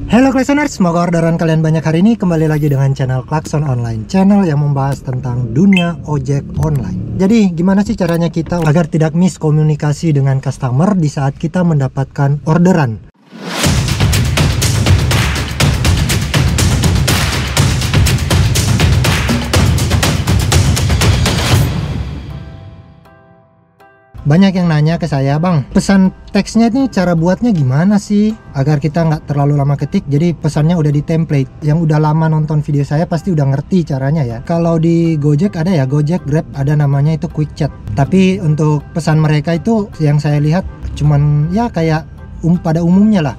Halo Klaksoners, semoga orderan kalian banyak hari ini. Kembali lagi dengan channel Klakson Online, channel yang membahas tentang dunia ojek online. Jadi gimana sih caranya kita agar tidak miskomunikasi dengan customer di saat kita mendapatkan orderan? Banyak yang nanya ke saya, bang, pesan teksnya ini cara buatnya gimana sih agar kita nggak terlalu lama ketik, jadi pesannya udah di template. Yang udah lama nonton video saya pasti udah ngerti caranya ya. Kalau di Gojek ada ya, Gojek, Grab ada namanya itu quick chat. Tapi untuk pesan mereka itu yang saya lihat cuman ya kayak pada umumnya lah.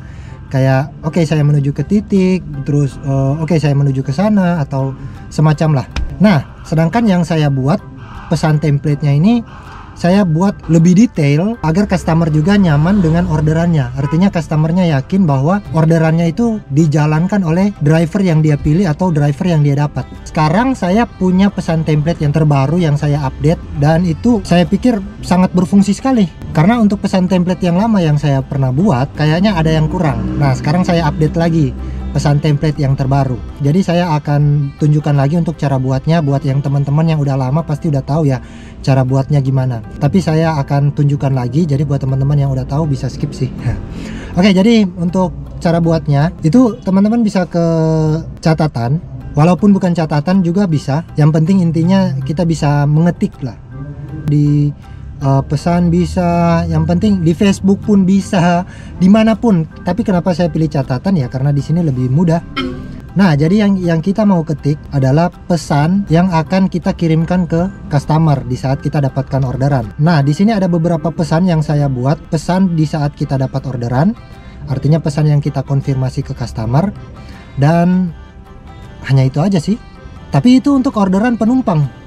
Kayak oke, saya menuju ke titik, terus oke, saya menuju ke sana atau semacam lah. Nah, sedangkan yang saya buat pesan template-nya ini saya buat lebih detail agar customer juga nyaman dengan orderannya. Artinya customernya yakin bahwa orderannya itu dijalankan oleh driver yang dia pilih atau driver yang dia dapat. Sekarang saya punya pesan template yang terbaru yang saya update, dan itu saya pikir sangat berfungsi sekali. Karena untuk pesan template yang lama yang saya pernah buat kayaknya ada yang kurang. Nah, sekarang saya update lagi pesan template yang terbaru. Jadi saya akan tunjukkan lagi untuk cara buatnya. Buat yang teman-teman yang udah lama pasti udah tahu ya cara buatnya gimana. Tapi saya akan tunjukkan lagi, jadi buat teman-teman yang udah tahu bisa skip sih. Oke, jadi untuk cara buatnya itu teman-teman bisa ke catatan, walaupun bukan catatan juga bisa. Yang penting intinya kita bisa mengetik lah di pesan bisa, yang penting di Facebook pun bisa, dimanapun. Tapi kenapa saya pilih catatan ya, karena di sini lebih mudah. Nah, jadi yang kita mau ketik adalah pesan yang akan kita kirimkan ke customer di saat kita dapatkan orderan. Nah, di sini ada beberapa pesan yang saya buat, pesan di saat kita dapat orderan, artinya pesan yang kita konfirmasi ke customer, dan hanya itu aja sih. Tapi itu untuk orderan penumpang.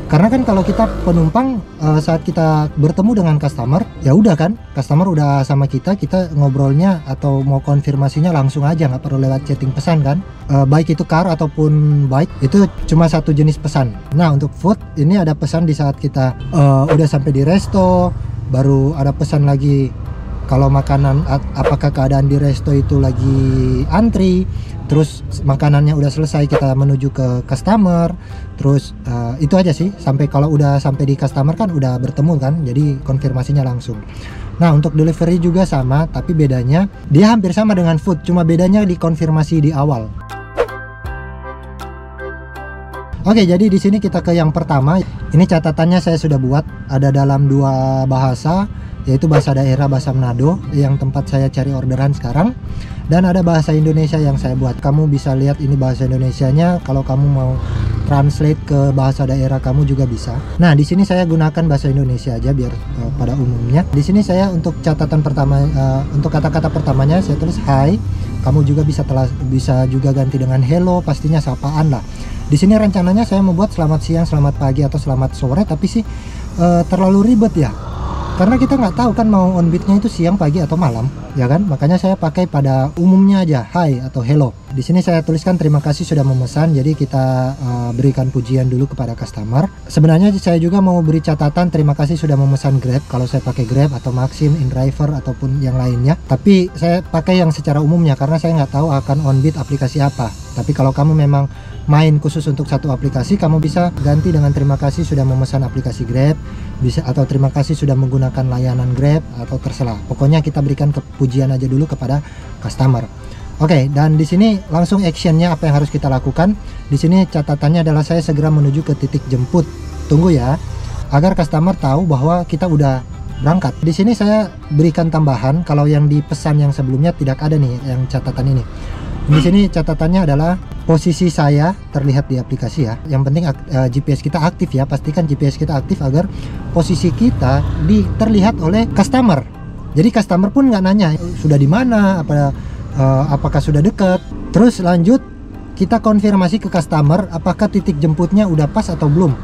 Karena kan kalau kita penumpang saat kita bertemu dengan customer, ya udah kan, customer udah sama kita ngobrolnya atau mau konfirmasinya langsung aja, nggak perlu lewat chatting pesan kan. Baik itu car ataupun bike, itu cuma satu jenis pesan. Nah, untuk food ini ada pesan di saat kita udah sampai di resto, baru ada pesan lagi kalau makanan, apakah keadaan di resto itu lagi antri, terus makanannya udah selesai kita menuju ke customer, terus itu aja sih. Sampai kalau udah sampai di customer kan udah bertemu kan, jadi konfirmasinya langsung. Nah, untuk delivery juga sama, tapi bedanya dia hampir sama dengan food, cuma bedanya di konfirmasi di awal. Oke, jadi di sini kita ke yang pertama. Ini catatannya saya sudah buat, ada dalam dua bahasa, yaitu bahasa daerah, bahasa Manado yang tempat saya cari orderan sekarang, dan ada bahasa Indonesia yang saya buat. Kamu bisa lihat ini bahasa Indonesianya, kalau kamu mau translate ke bahasa daerah kamu juga bisa. Nah, di sini saya gunakan bahasa Indonesia aja biar pada umumnya. Di sini saya untuk catatan pertama, untuk kata-kata pertamanya saya tulis hi. Kamu juga bisa juga ganti dengan hello, pastinya sapaan lah. Di sini rencananya saya membuat selamat siang, selamat pagi atau selamat sore, tapi sih terlalu ribet ya. Karena kita nggak tahu kan mau on beat-nya itu siang, pagi atau malam, ya kan? Makanya saya pakai pada umumnya aja, hi atau hello. Di sini saya tuliskan terima kasih sudah memesan, jadi kita berikan pujian dulu kepada customer. Sebenarnya saya juga mau beri catatan terima kasih sudah memesan Grab, kalau saya pakai Grab atau Maxim, InDriver ataupun yang lainnya. Tapi saya pakai yang secara umumnya karena saya nggak tahu akan on beat aplikasi apa. Tapi kalau kamu memang main khusus untuk satu aplikasi, kamu bisa ganti dengan terima kasih sudah memesan aplikasi Grab, bisa, atau terima kasih sudah menggunakan layanan Grab, atau terserah. Pokoknya kita berikan pujian aja dulu kepada customer. Oke, dan di sini langsung actionnya apa yang harus kita lakukan. Di sini catatannya adalah saya segera menuju ke titik jemput. Tunggu ya, agar customer tahu bahwa kita udah berangkat. Di sini saya berikan tambahan, kalau yang di pesan yang sebelumnya tidak ada nih yang catatan ini. Di sini catatannya adalah posisi saya terlihat di aplikasi ya. Yang penting GPS kita aktif ya. Pastikan GPS kita aktif agar posisi kita terlihat oleh customer. Jadi customer pun nggak nanya sudah di mana, apakah sudah dekat. Terus lanjut kita konfirmasi ke customer apakah titik jemputnya udah pas atau belum.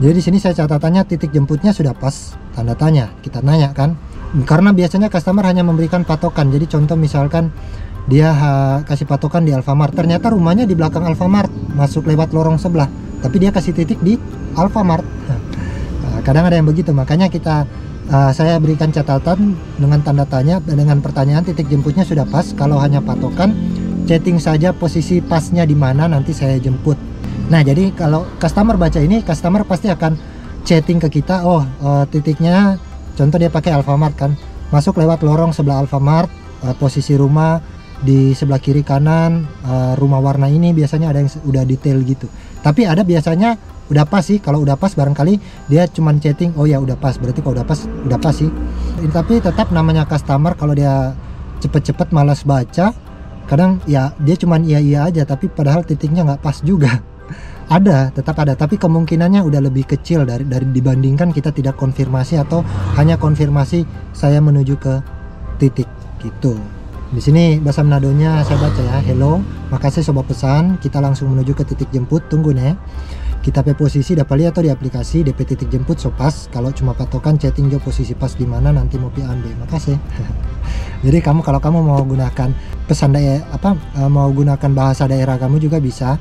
Jadi di sini saya catatannya titik jemputnya sudah pas, tanda tanya. Kita nanya kan. Karena biasanya customer hanya memberikan patokan. Jadi contoh misalkan dia kasih patokan di Alfamart, ternyata rumahnya di belakang Alfamart, masuk lewat lorong sebelah, tapi dia kasih titik di Alfamart. Kadang ada yang begitu, makanya saya berikan catatan dengan tanda tanya dan dengan pertanyaan titik jemputnya sudah pas. Kalau hanya patokan chatting saja posisi pasnya di mana, nanti saya jemput. Nah, jadi kalau customer baca ini, customer pasti akan chatting ke kita. Titiknya, contoh dia pakai Alfamart kan, masuk lewat lorong sebelah Alfamart, posisi rumah di sebelah kiri kanan, rumah warna ini, biasanya ada yang udah detail gitu. Tapi ada biasanya udah pas sih. Kalau udah pas barangkali dia cuman chatting, oh ya udah pas, berarti kalau udah pas sih. Tapi tetap namanya customer, kalau dia cepet-cepet malas baca, kadang ya dia cuman iya aja, tapi padahal titiknya nggak pas juga. Tetap ada, tapi kemungkinannya udah lebih kecil dari dibandingkan kita tidak konfirmasi atau hanya konfirmasi saya menuju ke titik gitu. Di sini bahasa Manadonya saya baca ya, hello, makasih sobat pesan, kita langsung menuju ke titik jemput, tunggu nih. Kita pe posisi dapat lihat atau di aplikasi DP titik jemput so pas, kalau cuma patokan chatting jo posisi pas di mana nanti mau pi ambil, makasih. Jadi kalau kamu mau gunakan pesan mau gunakan bahasa daerah kamu juga bisa.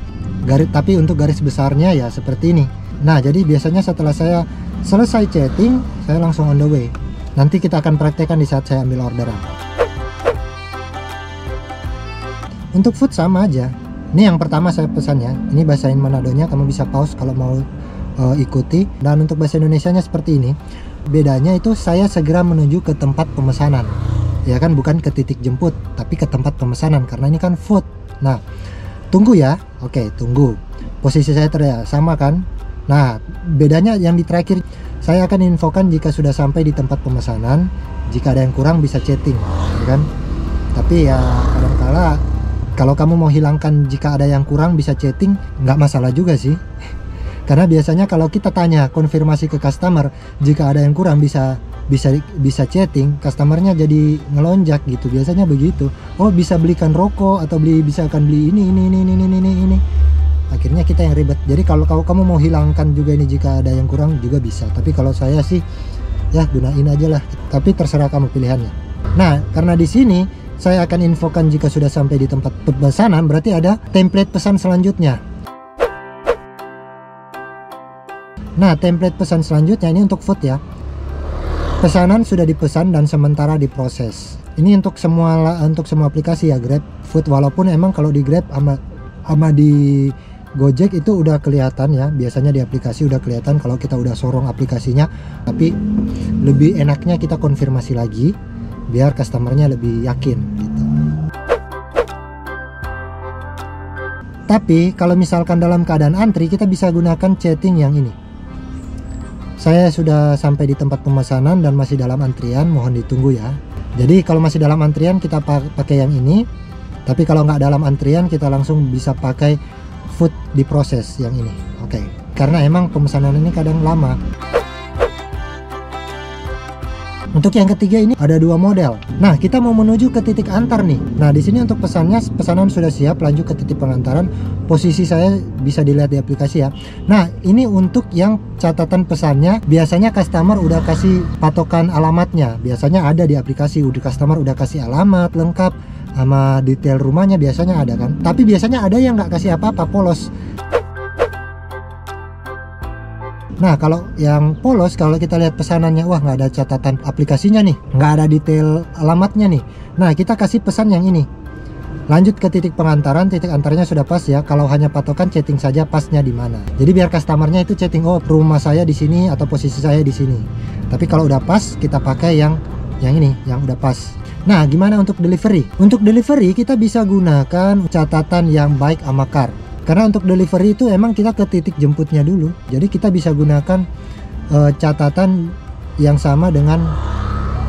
Tapi untuk garis besarnya ya seperti ini. Nah, jadi biasanya setelah saya selesai chatting, saya langsung on the way. Nanti kita akan praktekkan di saat saya ambil orderan. Untuk food sama aja. Ini yang pertama saya pesannya. Ini bahasa Manadonya, kamu bisa pause kalau mau ikuti. Dan untuk bahasa Indonesianya seperti ini. Bedanya itu saya segera menuju ke tempat pemesanan. Ya kan, bukan ke titik jemput, tapi ke tempat pemesanan karena ini kan food. Nah, tunggu ya. Oke, tunggu. Posisi saya sama kan? Nah, bedanya yang di terakhir, saya akan infokan jika sudah sampai di tempat pemesanan. Jika ada yang kurang bisa chatting, ya kan? Tapi ya kadang-kala kalau kamu mau hilangkan jika ada yang kurang bisa chatting, nggak masalah juga sih. Karena biasanya kalau kita tanya konfirmasi ke customer, jika ada yang kurang bisa chatting, customernya jadi ngelonjak gitu. Biasanya begitu. Oh, bisa belikan rokok atau bisa akan beli ini. Akhirnya kita yang ribet. Jadi kalau kamu mau hilangkan juga ini jika ada yang kurang juga bisa. Tapi kalau saya sih ya gunain aja lah. Tapi terserah kamu pilihannya. Nah, karena di sini saya akan infokan jika sudah sampai di tempat pemesanan, berarti ada template pesan selanjutnya. Nah, template pesan selanjutnya ini untuk food ya. Pesanan sudah dipesan dan sementara diproses. Ini untuk semua aplikasi ya, Grab, Food. Walaupun emang kalau di Grab sama di Gojek itu udah kelihatan ya. Biasanya di aplikasi udah kelihatan kalau kita udah sorong aplikasinya. Tapi lebih enaknya kita konfirmasi lagi biar customernya lebih yakin gitu. Tapi kalau misalkan dalam keadaan antri, kita bisa gunakan chatting yang ini. Saya sudah sampai di tempat pemesanan dan masih dalam antrian, mohon ditunggu ya. Jadi kalau masih dalam antrian kita pakai yang ini. Tapi kalau nggak dalam antrian kita langsung bisa pakai food diproses yang ini. Oke. Karena emang pemesanan ini kadang lama. Untuk yang ketiga ini ada dua model. Nah, kita mau menuju ke titik antar nih. Nah, di sini untuk pesanan sudah siap, lanjut ke titik pengantaran. Posisi saya bisa dilihat di aplikasi ya. Nah, ini untuk yang catatan pesannya, biasanya customer udah kasih patokan alamatnya. Biasanya ada di aplikasi, customer udah kasih alamat lengkap sama detail rumahnya, biasanya ada kan. Tapi biasanya ada yang nggak kasih apa-apa, polos. Nah, kalau yang polos, kalau kita lihat pesanannya, wah nggak ada catatan aplikasinya nih, nggak ada detail alamatnya nih. Nah, kita kasih pesan yang ini. Lanjut ke titik pengantaran, titik antaranya sudah pas ya. Kalau hanya patokan, chatting saja pasnya di mana. Jadi biar customernya itu chatting, oh rumah saya di sini atau posisi saya di sini. Tapi kalau udah pas, kita pakai yang ini, yang udah pas. Nah, gimana untuk delivery? Untuk delivery kita bisa gunakan catatan yang baik sama car. Karena untuk delivery itu emang kita ke titik jemputnya dulu. Jadi kita bisa gunakan catatan yang sama dengan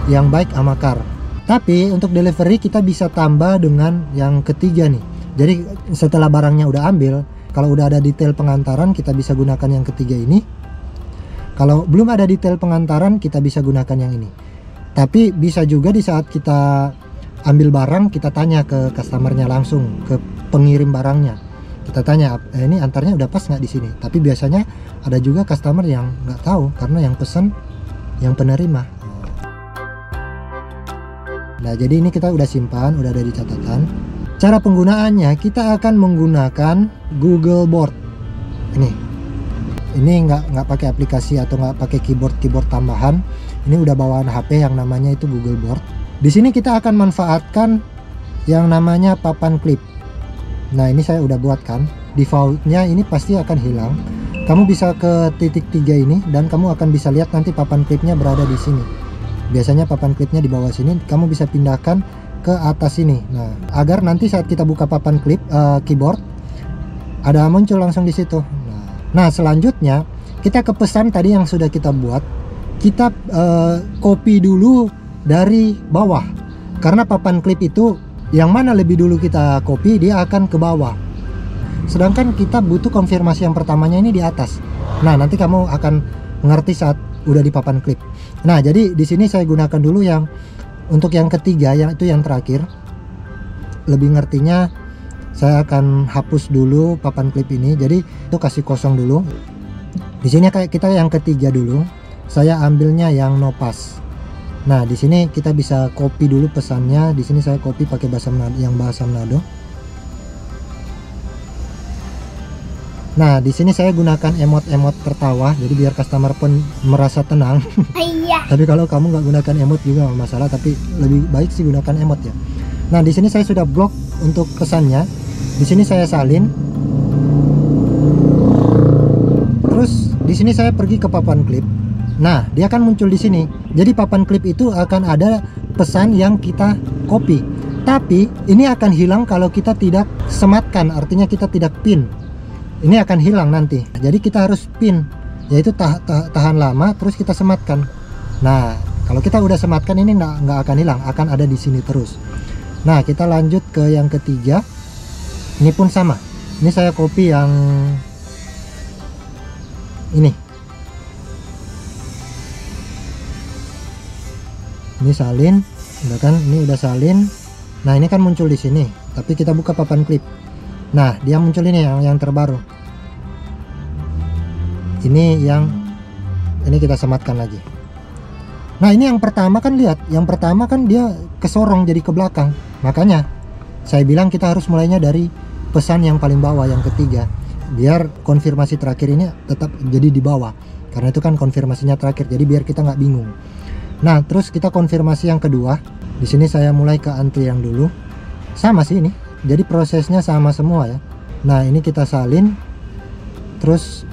yang baik sama car. Tapi untuk delivery kita bisa tambah dengan yang ketiga nih. Jadi setelah barangnya udah ambil, kalau udah ada detail pengantaran kita bisa gunakan yang ketiga ini. Kalau belum ada detail pengantaran kita bisa gunakan yang ini. Tapi bisa juga di saat kita ambil barang kita tanya ke customernya langsung, ke pengirim barangnya. Kita tanya, ini antarnya udah pas nggak di sini? Tapi biasanya ada juga customer yang nggak tahu karena yang pesan yang penerima. Nah, jadi ini kita udah simpan, udah ada di catatan. Cara penggunaannya kita akan menggunakan Google Board. Ini nggak pakai aplikasi atau nggak pakai keyboard tambahan. Ini udah bawaan HP yang namanya itu Google Board. Di sini kita akan manfaatkan yang namanya papan klip. Nah ini saya udah buat kan, defaultnya ini pasti akan hilang. Kamu bisa ke titik 3 ini dan kamu akan bisa lihat nanti papan klipnya berada di sini. Biasanya papan klipnya di bawah sini, kamu bisa pindahkan ke atas ini. Nah agar nanti saat kita buka papan klip keyboard ada muncul langsung di situ. Nah selanjutnya kita ke pesan tadi yang sudah kita buat, kita copy dulu dari bawah, karena papan klip itu yang mana lebih dulu kita copy dia akan ke bawah, sedangkan kita butuh konfirmasi yang pertamanya ini di atas. Nah nanti kamu akan ngerti saat udah di papan klip. Nah jadi di sini saya gunakan dulu yang untuk yang ketiga, yang itu yang terakhir. Lebih ngertinya saya akan hapus dulu papan klip ini, jadi itu kasih kosong dulu. Di sini kayak kita yang ketiga dulu, saya ambilnya yang no pass. Nah di sini kita bisa copy dulu pesannya. Di sini saya copy pakai bahasa Manado, yang bahasa Manado. Nah di sini saya gunakan emot-emot tertawa, jadi biar customer pun merasa tenang. Tapi kalau kamu nggak gunakan emot juga nggak masalah, tapi lebih baik sih gunakan emot ya. Nah di sini saya sudah blok untuk pesannya. Di sini saya salin. Terus di sini saya pergi ke papan klip. Nah, dia akan muncul di sini. Jadi papan klip itu akan ada pesan yang kita copy. Tapi ini akan hilang kalau kita tidak sematkan, artinya kita tidak pin. Ini akan hilang nanti. Jadi kita harus pin, yaitu tahan lama terus kita sematkan. Nah, kalau kita udah sematkan ini nggak akan hilang, akan ada di sini terus. Nah, kita lanjut ke yang ketiga. Ini pun sama. Ini saya copy yang ini. Ini salin, udah kan? Ini udah salin. Nah ini kan muncul di sini, tapi kita buka papan klip. Nah dia muncul ini yang terbaru. Ini kita sematkan lagi. Nah ini yang pertama kan, lihat, yang pertama kan dia kesorong jadi ke belakang. Makanya saya bilang kita harus mulainya dari pesan yang paling bawah, yang ketiga, biar konfirmasi terakhir ini tetap jadi di bawah, karena itu kan konfirmasinya terakhir, jadi biar kita nggak bingung. Nah terus kita konfirmasi yang kedua. Di sini saya mulai ke antri yang dulu, sama sih ini, jadi prosesnya sama semua ya. Nah ini kita salin, terus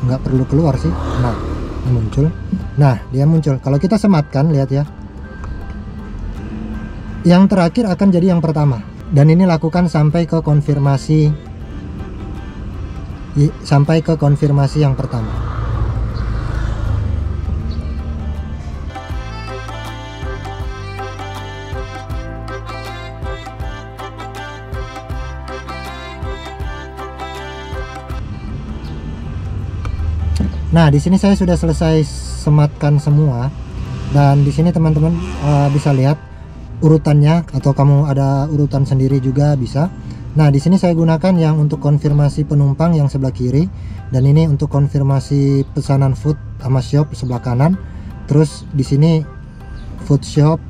nggak perlu keluar sih. Nah ini muncul. Nah dia muncul. Kalau kita sematkan, lihat ya, yang terakhir akan jadi yang pertama. Dan ini lakukan sampai ke konfirmasi yang pertama. Nah, di sini saya sudah selesai sematkan semua, dan di sini teman-teman bisa lihat urutannya, atau kamu ada urutan sendiri juga bisa. Nah, di sini saya gunakan yang untuk konfirmasi penumpang yang sebelah kiri, dan ini untuk konfirmasi pesanan food sama shop sebelah kanan. Terus di sini food shop.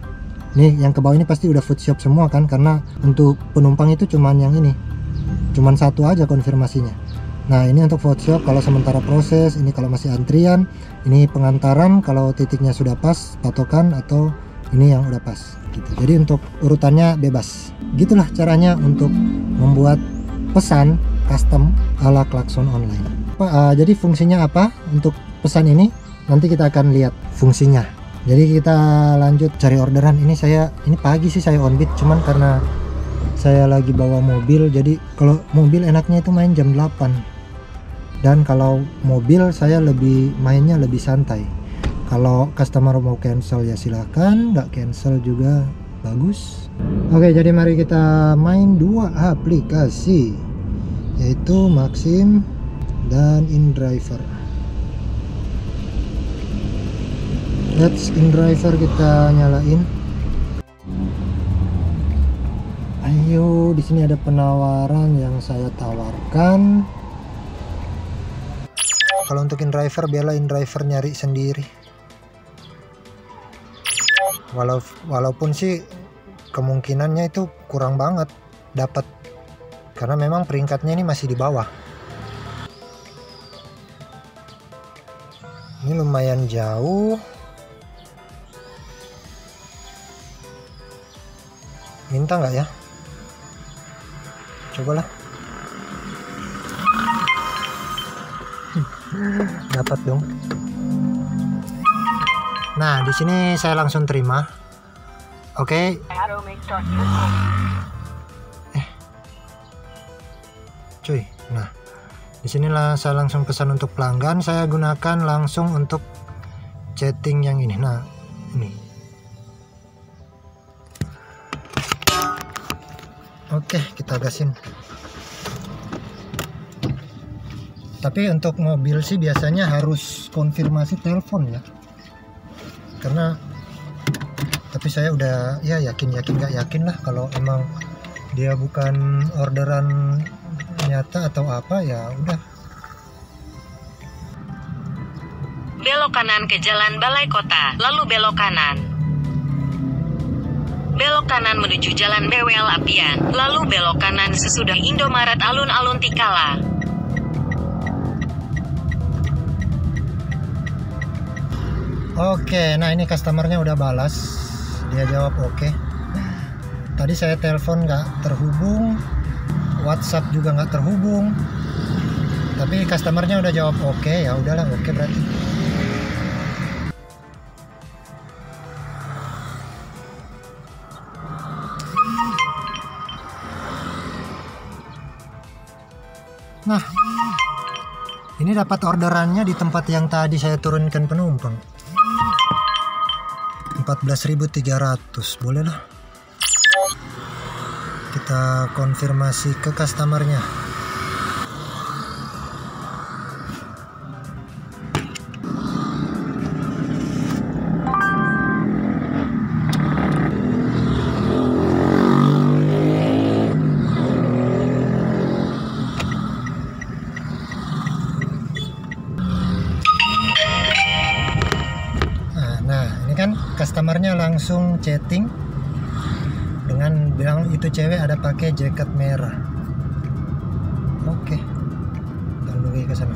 Nih yang ke bawah ini pasti udah food shop semua kan, karena untuk penumpang itu cuman yang ini, cuman satu aja konfirmasinya. Nah ini untuk food shop kalau sementara proses, ini kalau masih antrian, ini pengantaran kalau titiknya sudah pas patokan, atau ini yang udah pas gitu. Jadi untuk urutannya bebas. Gitulah caranya untuk membuat pesan custom ala klakson online. Jadi fungsinya apa untuk pesan ini? Nanti kita akan lihat fungsinya. Jadi kita lanjut cari orderan. Ini pagi sih saya on beat, cuman karena saya lagi bawa mobil, jadi kalau mobil enaknya itu main jam 8. Dan kalau mobil saya mainnya lebih santai. Kalau customer mau cancel ya silakan, nggak cancel juga bagus. Oke, jadi mari kita main dua aplikasi, yaitu Maxim dan InDriver. Let's InDriver kita nyalain. Ayo, di sini ada penawaran yang saya tawarkan. Kalau untuk InDriver, biarlah InDriver nyari sendiri. Walaupun sih kemungkinannya itu kurang banget dapat, karena memang peringkatnya ini masih di bawah. Ini lumayan jauh. Minta nggak ya? Cobalah. Dapat dong. Nah, di sini saya langsung terima. Oke. Cuy. Nah, disinilah saya langsung pesan untuk pelanggan. Saya gunakan langsung untuk chatting yang ini. Nah, ini. Oke, kita gasin. Tapi untuk mobil sih biasanya harus konfirmasi telepon ya. Karena tapi saya udah ya yakin nggak yakin lah kalau emang dia bukan orderan nyata atau apa, ya udah. Belok kanan ke Jalan Balai Kota, lalu belok kanan. Belok kanan menuju Jalan Bewel Apian, lalu belok kanan sesudah Indomaret Alun-Alun Tikala. Oke, nah ini customernya udah balas. Dia jawab oke. Tadi saya telepon nggak terhubung, WhatsApp juga nggak terhubung. Tapi customernya udah jawab oke, ya udahlah oke berarti. Nah, ini dapat orderannya di tempat yang tadi saya turunkan penumpang. 14.300, boleh lah. Kita konfirmasi ke customernya. Customernya langsung chatting dengan bilang itu cewek ada pakai jaket merah. Oke, kita nunggu ke sana.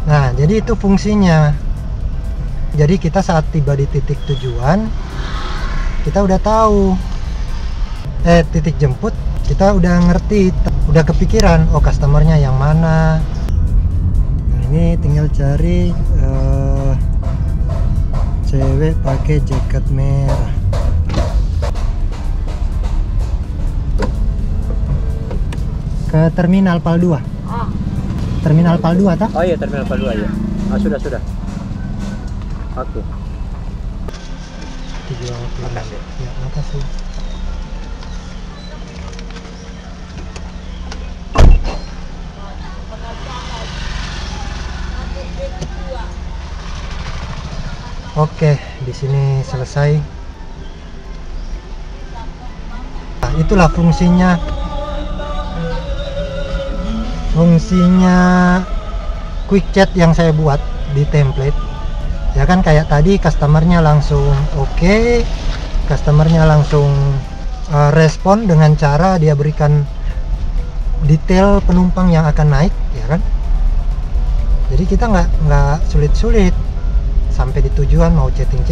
Nah, jadi itu fungsinya. Jadi kita saat tiba di titik tujuan, kita udah tahu titik jemput, kita udah ngerti, udah kepikiran oh customernya yang mana. Nah, ini tinggal cari cewek pakai jaket merah. Ke Terminal Pal 2. Terminal Pal 2 tak? Oh iya, Terminal Pal 2 ya. Ah, sudah. Oke. Makasih. Ya, makasih. Oke, di sini selesai. Nah, itulah fungsinya. Quick chat yang saya buat di template. Ya kan kayak tadi customernya langsung oke, customernya langsung respon dengan cara dia berikan detail penumpang yang akan naik, ya kan. Jadi kita nggak sulit-sulit sampai di tujuan mau chatting.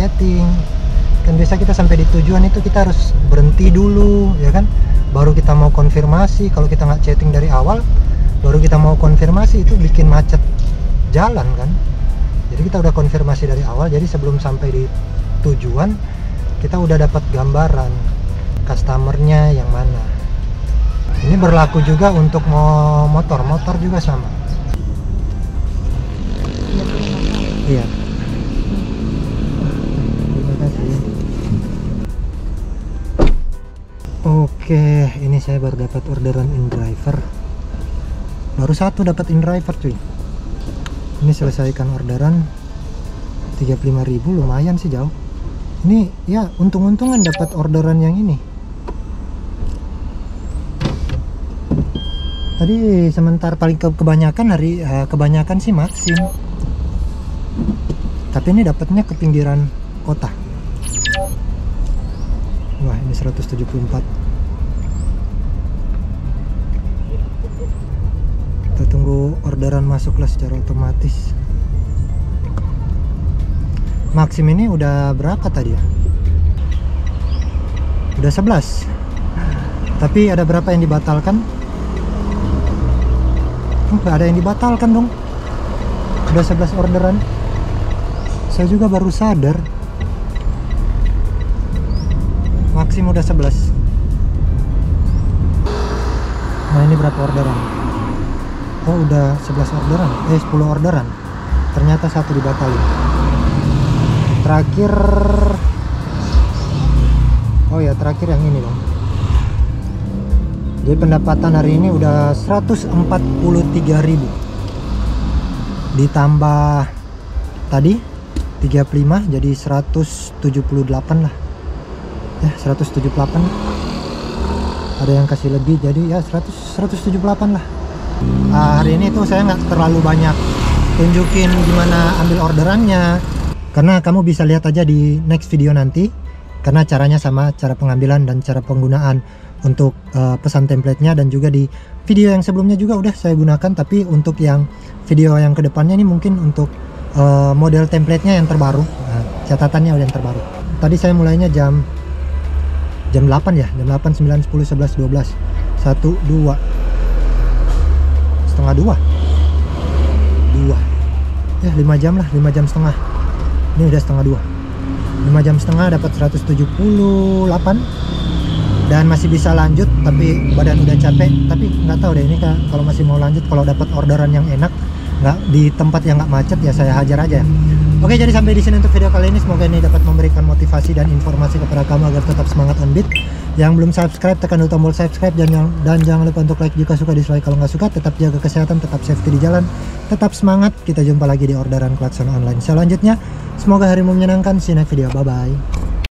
Kan biasa kita sampai di tujuan itu kita harus berhenti dulu, ya kan. Baru kita mau konfirmasi. Kalau kita nggak chatting dari awal, baru kita mau konfirmasi, itu bikin macet jalan kan. Jadi kita udah konfirmasi dari awal, jadi sebelum sampai di tujuan kita udah dapat gambaran customernya yang mana. Ini berlaku juga untuk motor juga sama. Iya. Terima kasih. Oke, ini saya baru dapat orderan InDriver. Baru satu dapat InDriver cuy. Ini selesaikan orderan 35.000, lumayan sih jauh. Ini ya untung-untungan dapat orderan yang ini. Tadi sementara paling kebanyakan sih Maxim. Tapi ini dapatnya ke pinggiran kota. Wah, ini 174. tunggu orderan masuklah secara otomatis. Maxim ini udah berapa tadi ya? Udah 11. Tapi ada berapa yang dibatalkan? Nggak ada yang dibatalkan dong. Udah 11 orderan. Saya juga baru sadar. Maxim udah 11. Nah ini berapa orderan? Oh udah 11 orderan. 10 orderan. Ternyata satu dibatalin. Terakhir, oh ya terakhir yang ini dong. Jadi pendapatan hari ini udah 143.000 ditambah tadi 35 jadi 178 lah ya, 178. Ada yang kasih lebih jadi ya 178 lah. Hari ini tuh saya nggak terlalu banyak tunjukin gimana ambil orderannya, karena kamu bisa lihat aja di next video nanti, karena caranya sama, cara pengambilan dan cara penggunaan untuk pesan template-nya, dan juga di video yang sebelumnya juga udah saya gunakan. Tapi untuk yang video yang kedepannya ini mungkin untuk model template-nya yang terbaru, catatannya udah yang terbaru. Tadi saya mulainya jam 8 ya, jam 8, 9, 10, 11, 12, 1, 2, setengah 2 ya, 5 jam lah, 5 jam setengah. Ini udah setengah 2, 5 jam setengah dapat 178 dan masih bisa lanjut, tapi badan udah capek. Tapi nggak tahu deh ini kalau masih mau lanjut, kalau dapat orderan yang enak, nggak di tempat yang nggak macet ya saya hajar aja. Oke, jadi sampai di sini untuk video kali ini. Semoga ini dapat memberikan motivasi dan informasi kepada kamu agar tetap semangat on beat. Yang belum subscribe, tekan dulu tombol subscribe, dan jangan lupa untuk like jika suka, dislike kalau nggak suka. Tetap jaga kesehatan, tetap safety di jalan, tetap semangat. Kita jumpa lagi di orderan klakson online selanjutnya. Semoga harimu menyenangkan. See you next video, bye bye.